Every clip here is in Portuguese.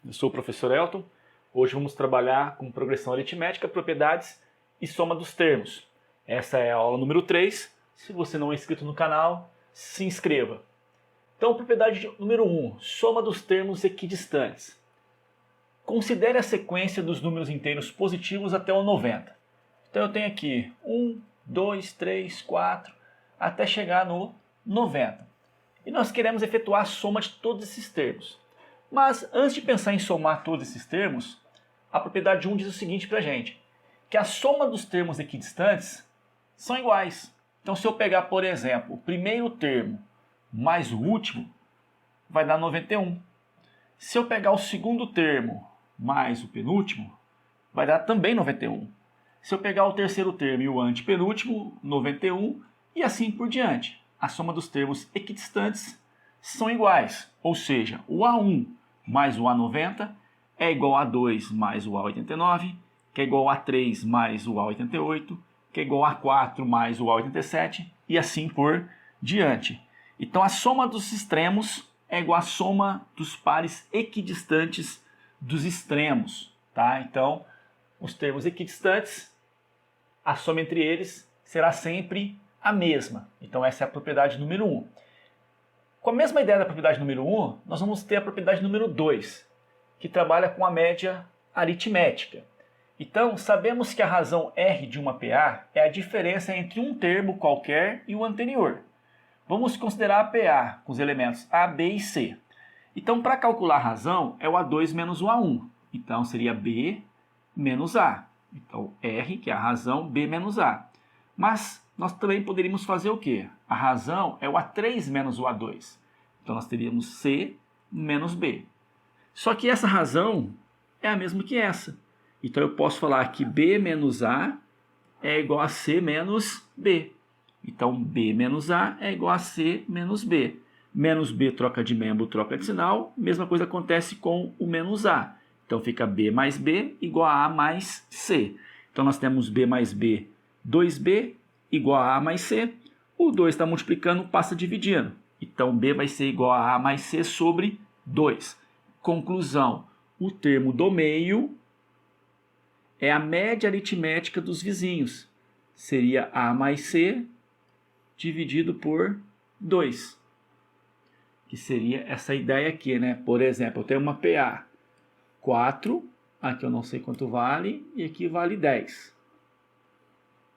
Eu sou o professor Elton. Hoje vamos trabalhar com progressão aritmética, propriedades e soma dos termos. Essa é a aula número 3. Se você não é inscrito no canal, se inscreva. Então, propriedade número 1, soma dos termos equidistantes. Considere a sequência dos números inteiros positivos até o 90. Então eu tenho aqui 1, 2, 3, 4, até chegar no 90. E nós queremos efetuar a soma de todos esses termos. Mas antes de pensar em somar todos esses termos, a propriedade 1 diz o seguinte para a gente, que a soma dos termos equidistantes são iguais. Então se eu pegar, por exemplo, o primeiro termo mais o último, vai dar 91. Se eu pegar o segundo termo mais o penúltimo, vai dar também 91. Se eu pegar o terceiro termo e o antepenúltimo, 91, e assim por diante. A soma dos termos equidistantes são iguais, ou seja, o A1 mais o A90 é igual a 2 mais o A89, que é igual a 3 mais o A88, que é igual a 4 mais o A87, e assim por diante. Então a soma dos extremos é igual à soma dos pares equidistantes dos extremos. Tá? Então, os termos equidistantes, a soma entre eles será sempre a mesma. Então essa é a propriedade número 1. Com a mesma ideia da propriedade número 1, nós vamos ter a propriedade número 2, que trabalha com a média aritmética. Então, sabemos que a razão R de uma PA é a diferença entre um termo qualquer e o anterior. Vamos considerar a PA com os elementos A, B e C. Então, para calcular a razão, é o A2 menos o A1. Então, seria B menos A. Então, R, que é a razão, B menos A. Mas nós também poderíamos fazer o quê? A razão é o A3 menos o A2. Então, nós teríamos C menos B. Só que essa razão é a mesma que essa. Então, eu posso falar que B menos A é igual a C menos B. Então, B menos A é igual a C menos B. Menos B troca de membro, troca de sinal. Mesma coisa acontece com o menos A. Então, fica B mais B igual a mais C. Então, nós temos B mais B, 2B igual a mais C. O 2 está multiplicando, passa dividindo. Então, B vai ser igual a mais C sobre 2. Conclusão, o termo do meio é a média aritmética dos vizinhos. Seria A mais C dividido por 2. Que seria essa ideia aqui, né? Por exemplo, eu tenho uma PA 4, aqui eu não sei quanto vale, e aqui vale 10.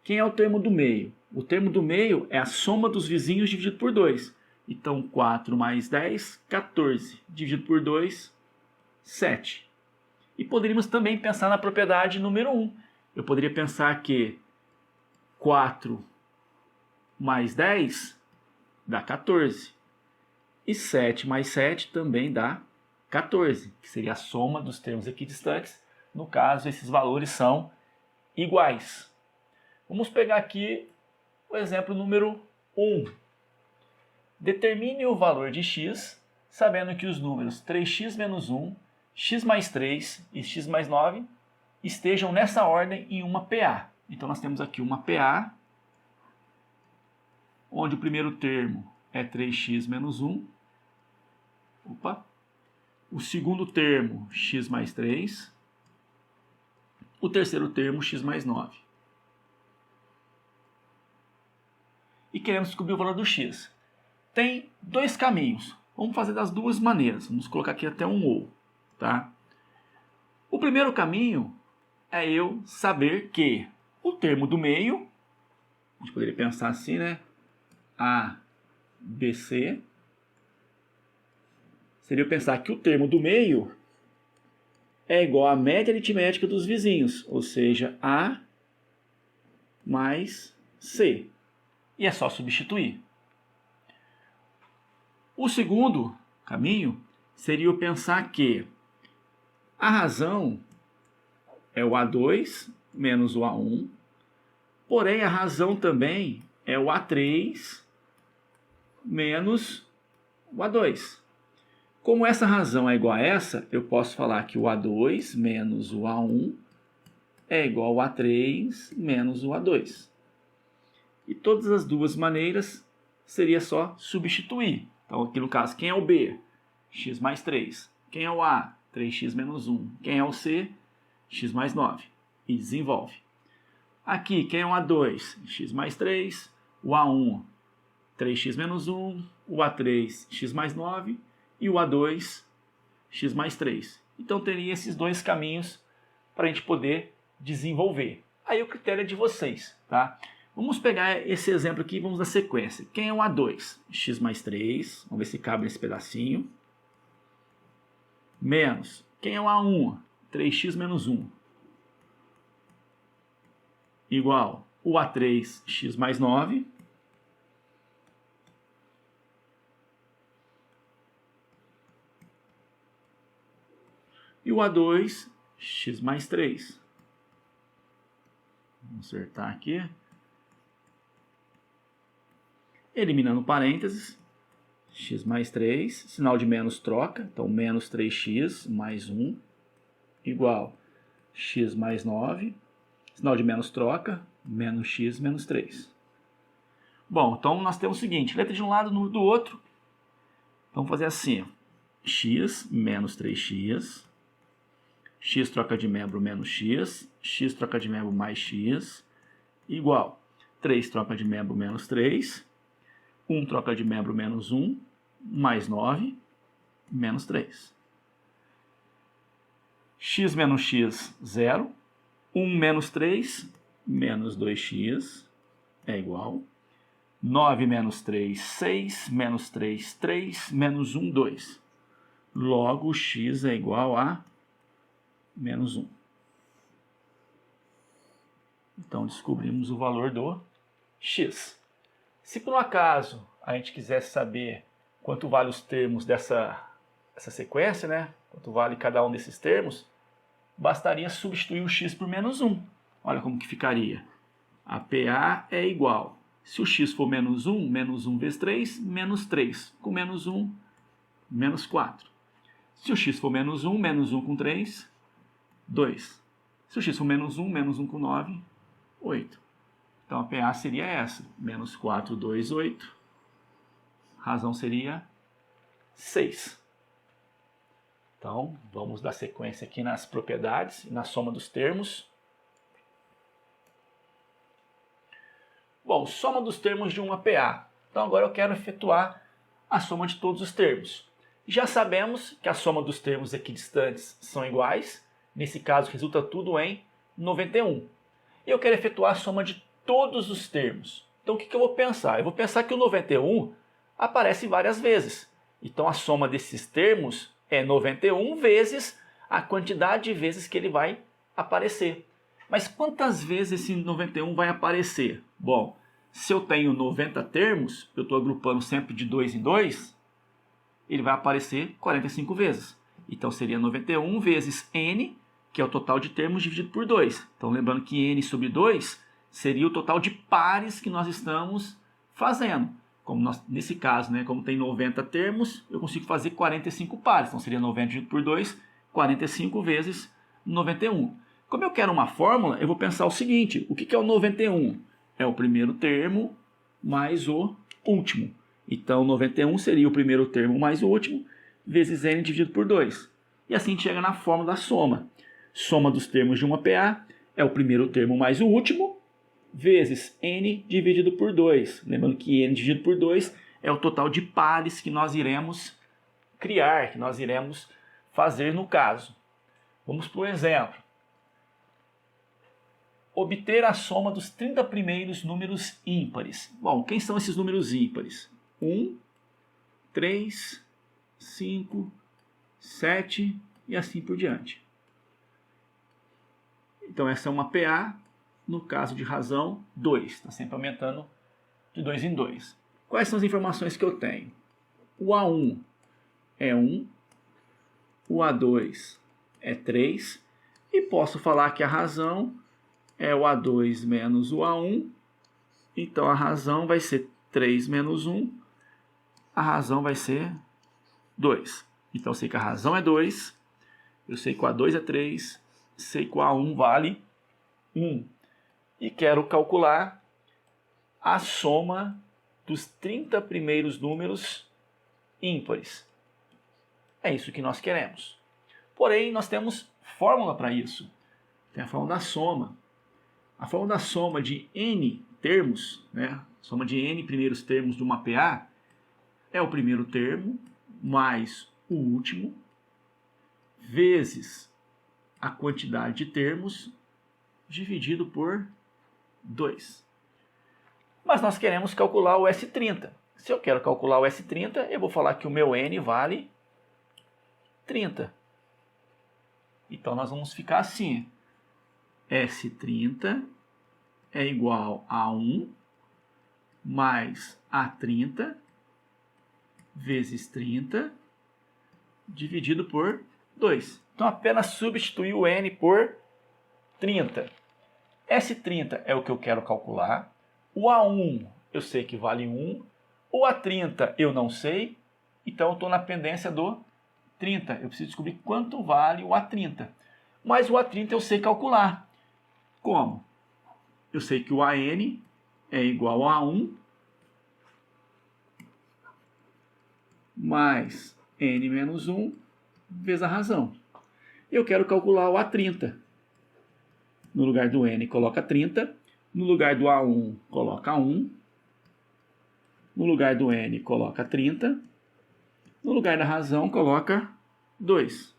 Quem é o termo do meio? O termo do meio é a soma dos vizinhos dividido por 2. Então, 4 mais 10, 14. Dividido por 2, 7. E poderíamos também pensar na propriedade número 1. Eu poderia pensar que 4 mais 10 dá 14. E 7 mais 7 também dá 14, que seria a soma dos termos equidistantes. No caso, esses valores são iguais. Vamos pegar aqui o exemplo número 1. Determine o valor de x, sabendo que os números 3x menos 1, x mais 3 e x mais 9 estejam nessa ordem em uma PA. Então, nós temos aqui uma PA, onde o primeiro termo é 3x menos 1. O segundo termo, x mais 3. O terceiro termo, x mais 9. E queremos descobrir o valor do x. Tem dois caminhos. Vamos fazer das duas maneiras. Vamos colocar aqui até um ou. Tá? O primeiro caminho é eu saber que o termo do meio, a gente poderia pensar assim, né? A, B, C. Seria eu pensar que o termo do meio é igual à média aritmética dos vizinhos, ou seja, A mais C. E é só substituir. O segundo caminho seria eu pensar que a razão é o A2 menos o A1, porém a razão também é o A3 menos o A2. Como essa razão é igual a essa, eu posso falar que o A2 menos o A1 é igual ao A3 menos o A2. E todas as duas maneiras seria só substituir. Então aqui no caso, quem é o B? X mais 3. Quem é o A? 3x menos 1. Quem é o C? X mais 9. E desenvolve. Aqui, quem é o A2? X mais 3. O A1, 3x menos 1. O A3, x mais 9. E o A2, x mais 3. Então, teria esses dois caminhos para a gente poder desenvolver. Aí o critério é de vocês, tá? Vamos pegar esse exemplo aqui e vamos dar sequência. Quem é o A2? X mais 3. Vamos ver se cabe nesse pedacinho. Menos. Quem é o A1? 3x menos 1. Igual o A3, x mais 9. E o A2, x mais 3. Vamos acertar aqui. Eliminando parênteses. X mais 3. Sinal de menos troca. Então, menos 3x mais 1. Igual x mais 9. Sinal de menos troca. Menos x menos 3. Bom, então nós temos o seguinte. Letra de um lado, número do outro. Então, vamos fazer assim. Ó. X menos 3x. X troca de membro menos x, x troca de membro mais x, igual 3 troca de membro menos 3, 1 troca de membro menos 1, mais 9, menos 3. X menos x, 0. 1 menos 3, menos 2x, é igual. 9 menos 3, 6, menos 3, 3, menos 1, 2. Logo, x é igual a menos 1. Então, descobrimos o valor do x. Se por um acaso a gente quisesse saber quanto vale os termos dessa sequência, né? Quanto vale cada um desses termos, bastaria substituir o x por menos 1. Olha como que ficaria. A PA é igual. Se o x for menos 1 vezes 3, menos 3. Com menos 1, menos 4. Se o x for menos 1 com 3, 2. Se o x for menos 1 com 9, 8. Então a PA seria essa. Menos 4, 2, 8. Razão seria 6. Então, vamos dar sequência aqui nas propriedades e na soma dos termos. Bom, soma dos termos de uma PA. Então agora eu quero efetuar a soma de todos os termos. Já sabemos que a soma dos termos equidistantes são iguais. Nesse caso, resulta tudo em 91. E eu quero efetuar a soma de todos os termos. Então o que eu vou pensar? Eu vou pensar que o 91 aparece várias vezes. Então a soma desses termos é 91 vezes a quantidade de vezes que ele vai aparecer. Mas quantas vezes esse 91 vai aparecer? Bom, se eu tenho 90 termos, eu estou agrupando sempre de 2 em 2, ele vai aparecer 45 vezes. Então seria 91 vezes n, que é o total de termos dividido por 2. Então lembrando que n sobre 2 seria o total de pares que nós estamos fazendo. Como nesse caso, né, como tem 90 termos, eu consigo fazer 45 pares. Então seria 90 dividido por 2, 45 vezes 91. Como eu quero uma fórmula, eu vou pensar o seguinte. O que é o 91? É o primeiro termo mais o último. Então 91 seria o primeiro termo mais o último, vezes n dividido por 2. E assim a gente chega na fórmula da soma. Soma dos termos de uma PA é o primeiro termo mais o último, vezes n dividido por 2. Lembrando que n dividido por 2 é o total de pares que nós iremos criar, que nós iremos fazer no caso. Vamos para o exemplo. Obter a soma dos 30 primeiros números ímpares. Bom, quem são esses números ímpares? 1, 3, 5, 7 e assim por diante. Então essa é uma PA. No caso de razão, 2. Está sempre aumentando de 2 em 2. Quais são as informações que eu tenho? O A1 é 1. O A2 é 3. E posso falar que a razão é o A2 menos o A1. Então a razão vai ser 3 menos 1. A razão vai ser 2. Então eu sei que a razão é 2. Eu sei que o A2 é 3. Sei que o A1 vale 1. E quero calcular a soma dos 30 primeiros números ímpares. É isso que nós queremos. Porém, nós temos fórmula para isso. Tem a fórmula da soma. A fórmula da soma de n termos, né? Soma de n primeiros termos de uma PA, é o primeiro termo mais o último, vezes a quantidade de termos, dividido por 2. Mas nós queremos calcular o S30. Se eu quero calcular o S30, eu vou falar que o meu n vale 30. Então nós vamos ficar assim. S30 é igual a 1 mais A30 vezes 30 dividido por 2. Então apenas substituir o n por 30. S30 é o que eu quero calcular. O A1 eu sei que vale 1. O A30 eu não sei. Então eu estou na pendência do 30. Eu preciso descobrir quanto vale o A30. Mas o A30 eu sei calcular. Como? Eu sei que o AN é igual a 1 mais n menos 1 vezes a razão. Eu quero calcular o A30. No lugar do n, coloca 30. No lugar do A1, coloca 1. No lugar do n, coloca 30. No lugar da razão, coloca 2.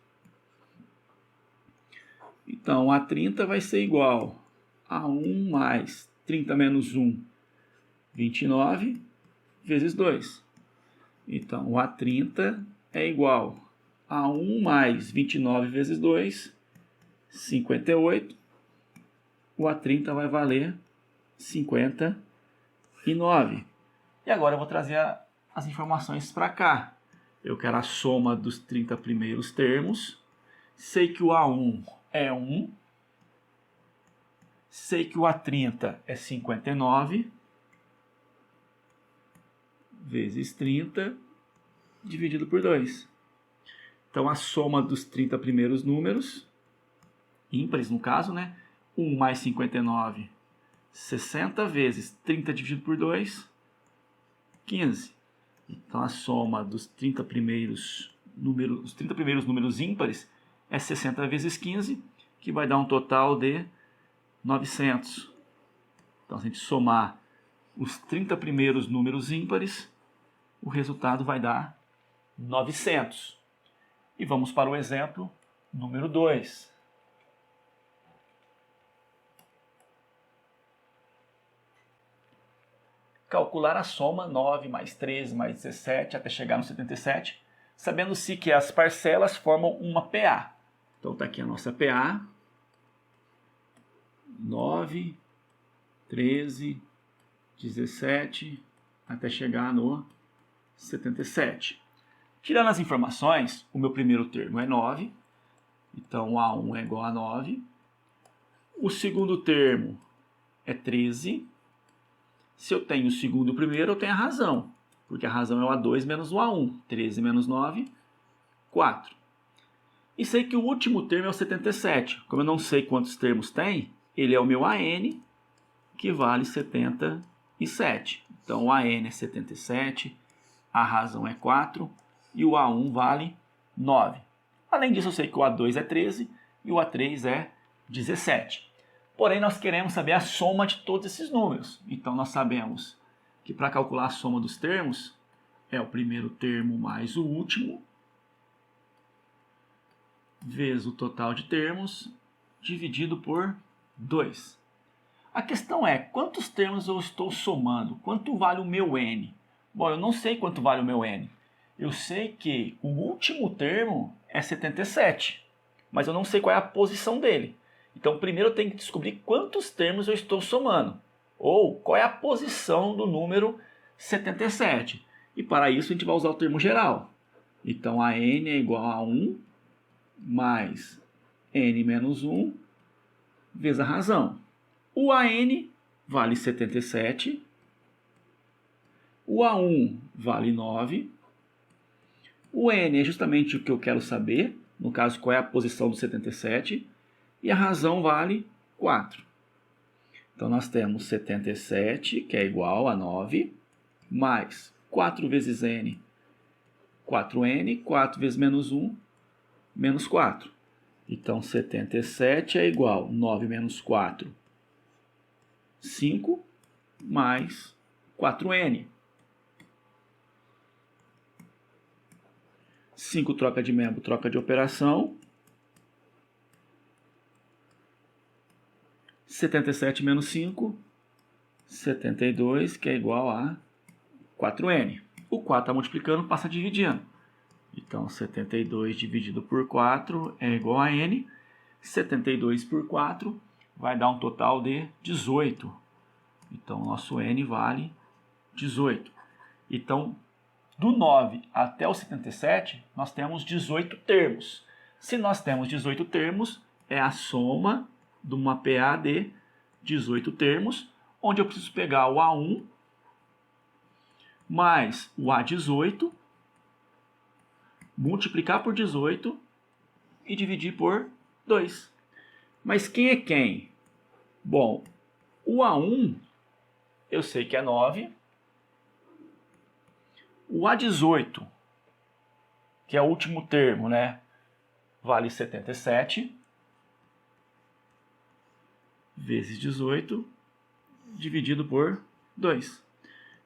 Então, A30 vai ser igual a 1 mais 30 menos 1, 29, vezes 2. Então, o A30 é igual a 1 mais 29 vezes 2, 58. O A30 vai valer 59. E agora eu vou trazer as informações para cá. Eu quero a soma dos 30 primeiros termos. Sei que o A1 é 1. Sei que o A30 é 59 vezes 30 dividido por 2. Então, a soma dos 30 primeiros números, ímpares no caso, né? 1 mais 59, 60 vezes 30 dividido por 2, 15. Então, a soma dos 30 primeiros números ímpares é 60 vezes 15, que vai dar um total de 900. Então, se a gente somar os 30 primeiros números ímpares, o resultado vai dar 900. E vamos para o exemplo número 2. Calcular a soma 9 mais 13 mais 17 até chegar no 77, sabendo-se que as parcelas formam uma PA. Então está aqui a nossa PA. 9, 13, 17, até chegar no 77. Tirando as informações, o meu primeiro termo é 9, então A1 é igual a 9. O segundo termo é 13. Se eu tenho o segundo e o primeiro, eu tenho a razão, porque a razão é o A2 menos o A1. 13 menos 9, 4. E sei que o último termo é o 77. Como eu não sei quantos termos tem, ele é o meu AN, que vale 77. Então, o AN é 77, a razão é 4 e o A1 vale 9. Além disso, eu sei que o A2 é 13 e o A3 é 17. Porém, nós queremos saber a soma de todos esses números. Então, nós sabemos que para calcular a soma dos termos, é o primeiro termo mais o último, vezes o total de termos, dividido por 2. A questão é, quantos termos eu estou somando? Quanto vale o meu n? Bom, eu não sei quanto vale o meu n. Eu sei que o último termo é 77, mas eu não sei qual é a posição dele. Então, primeiro eu tenho que descobrir quantos termos eu estou somando, ou qual é a posição do número 77. E para isso a gente vai usar o termo geral. Então, a n é igual a 1 mais n menos 1 vezes a razão. O AN vale 77, o A1 vale 9, o N é justamente o que eu quero saber, no caso, qual é a posição do 77, e a razão vale 4. Então, nós temos 77, que é igual a 9, mais 4 vezes N, 4N, 4 vezes menos 1, menos 4. Então, 77 é igual a 9 menos 4, 5, mais 4n. 5 troca de membro, troca de operação. 77 menos 5, 72, que é igual a 4n. O 4 está multiplicando, passa dividindo. Então, 72 dividido por 4 é igual a n. 72 por 4 vai dar um total de 18. Então, nosso n vale 18. Então, do 9 até o 77, nós temos 18 termos. Se nós temos 18 termos, é a soma de uma PA de 18 termos, onde eu preciso pegar o A1 mais o A18, multiplicar por 18 e dividir por 2. Mas quem é quem? Bom, o A1 eu sei que é 9. O A18, que é o último termo, né, vale 77 vezes 18 dividido por 2.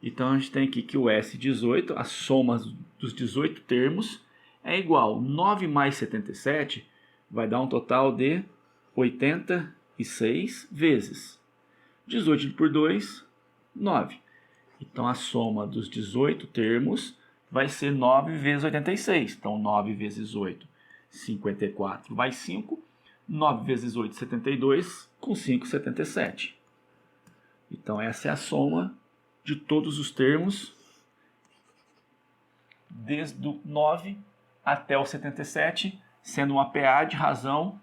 Então, a gente tem aqui que o S18, a soma dos 18 termos, é igual a 9 mais 77, vai dar um total de 86 vezes 18 por 2, 9. Então, a soma dos 18 termos vai ser 9 vezes 86. Então, 9 vezes 8, 54, vai 5. 9 vezes 8, 72, com 5, 77. Então, essa é a soma de todos os termos, desde o 9 até o 77, sendo uma PA de razão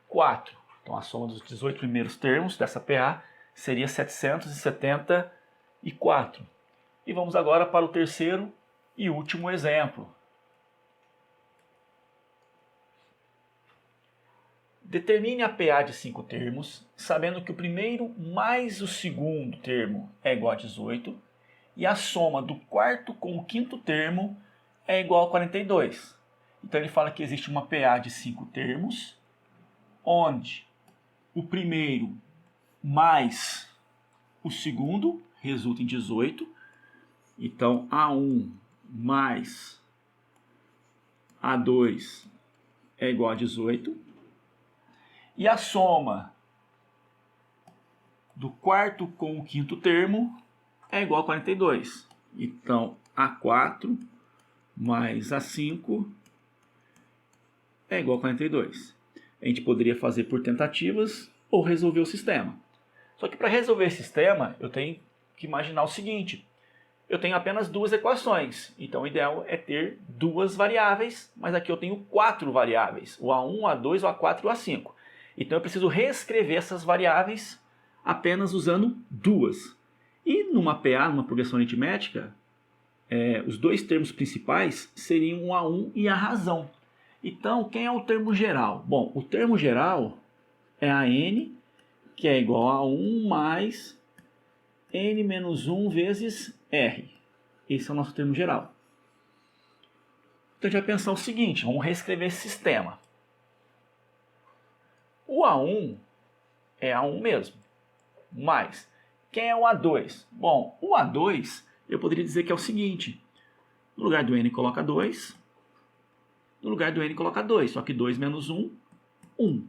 4. Então, a soma dos 18 primeiros termos dessa PA seria 774. E vamos agora para o terceiro e último exemplo. Determine a PA de 5 termos, sabendo que o primeiro mais o segundo termo é igual a 18, e a soma do quarto com o quinto termo é igual a 42. Então ele fala que existe uma PA de 5 termos, onde o primeiro mais o segundo resulta em 18. Então, A1 mais A2 é igual a 18. E a soma do quarto com o quinto termo é igual a 42. Então, A4 mais A5 é igual a 42. A gente poderia fazer por tentativas ou resolver o sistema. Só que para resolver esse sistema, eu tenho que imaginar o seguinte. Eu tenho apenas duas equações, então o ideal é ter duas variáveis, mas aqui eu tenho 4 variáveis, o A1, o A2, o A4 e o A5. Então eu preciso reescrever essas variáveis apenas usando duas. E numa PA, numa progressão aritmética, os dois termos principais seriam o A1 e a razão. Então, quem é o termo geral? Bom, o termo geral é a n, que é igual a 1 mais n menos 1 vezes r. Esse é o nosso termo geral. Então a gente vai pensar o seguinte, vamos reescrever esse sistema. O A1 é A1 mesmo, mas quem é o A2? Bom, o A2 eu poderia dizer que é o seguinte, no lugar do n coloca 2, no lugar do n coloca 2, só que 2 menos 1, 1.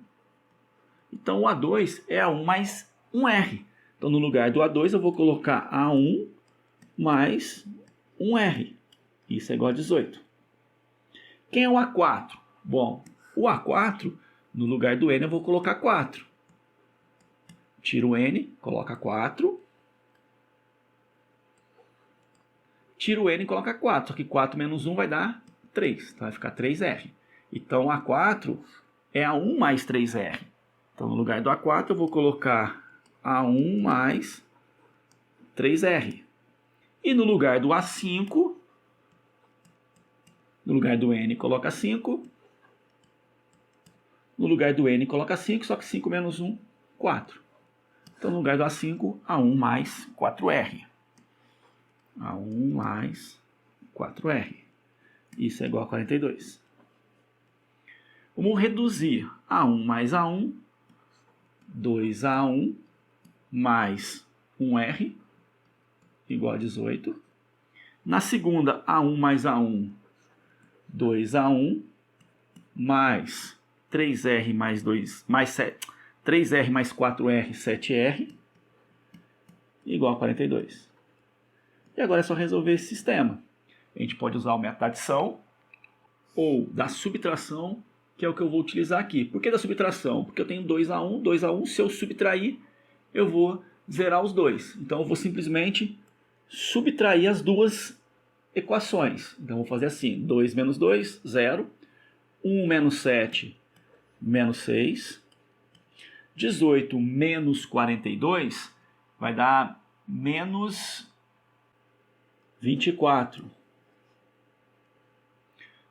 Então o A2 é A1 mais 1R. Então no lugar do A2 eu vou colocar A1 mais 1R. Isso é igual a 18. Quem é o A4? Bom, o A4, no lugar do N eu vou colocar 4. Tiro o N, coloca 4. Tiro o N e coloca 4. Só que 4 menos 1 vai dar 3. Então vai ficar 3R. Então o A4 é A1 mais 3R. Então no lugar do A4 eu vou colocar A1 mais 3R. E no lugar do A5, no lugar do N coloca 5. No lugar do N coloca 5, só que 5 menos 1, 4. Então no lugar do A5, A1 mais 4R. A1 mais 4R. Isso é igual a 42. Vamos reduzir A1 mais A1, 2A1 mais 1R, igual a 18. Na segunda, A1 mais A1, 2A1 mais 3R mais 2, mais 7, 3R mais 4R, 7R, igual a 42. E agora é só resolver esse sistema. A gente pode usar o método da adição ou da subtração, que é o que eu vou utilizar aqui. Por que da subtração? Porque eu tenho 2A1, se eu subtrair, eu vou zerar os dois. Então eu vou simplesmente subtrair as duas equações. Então eu vou fazer assim, 2 menos 2, 0. 1 menos 7, menos 6. 18 menos 42 vai dar menos 24.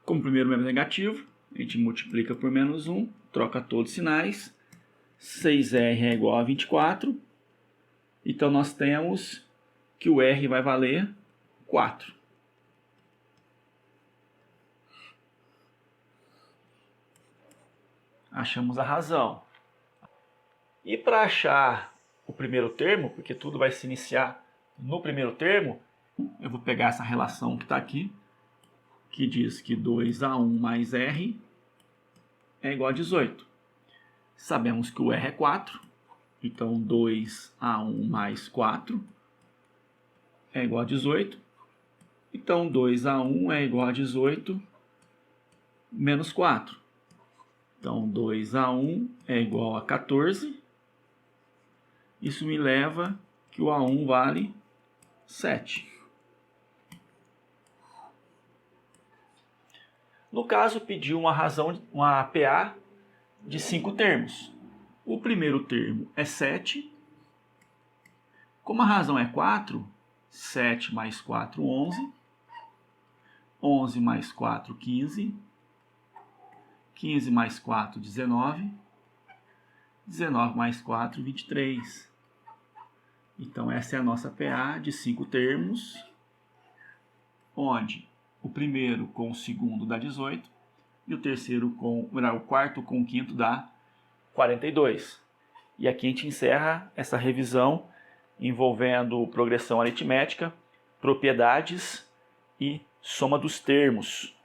Como o primeiro menos negativo, a gente multiplica por menos 1, troca todos os sinais. 6R é igual a 24. Então nós temos que o R vai valer 4. Achamos a razão. E para achar o primeiro termo, porque tudo vai se iniciar no primeiro termo, eu vou pegar essa relação que está aqui, que diz que 2A1 mais R é igual a 18. Sabemos que o R é 4, então 2A1 mais 4 é igual a 18. Então 2A1 é igual a 18 menos 4. Então 2A1 é igual a 14. Isso me leva que o A1 vale 7. No caso, pediu uma PA de 5 termos. O primeiro termo é 7. Como a razão é 4, 7 mais 4, 11. 11 mais 4, 15. 15 mais 4, 19. 19 mais 4, 23. Então essa é a nossa PA de 5 termos, onde o primeiro com o segundo dá 18 e o quarto com o quinto dá 42. E aqui a gente encerra essa revisão envolvendo progressão aritmética, propriedades e soma dos termos.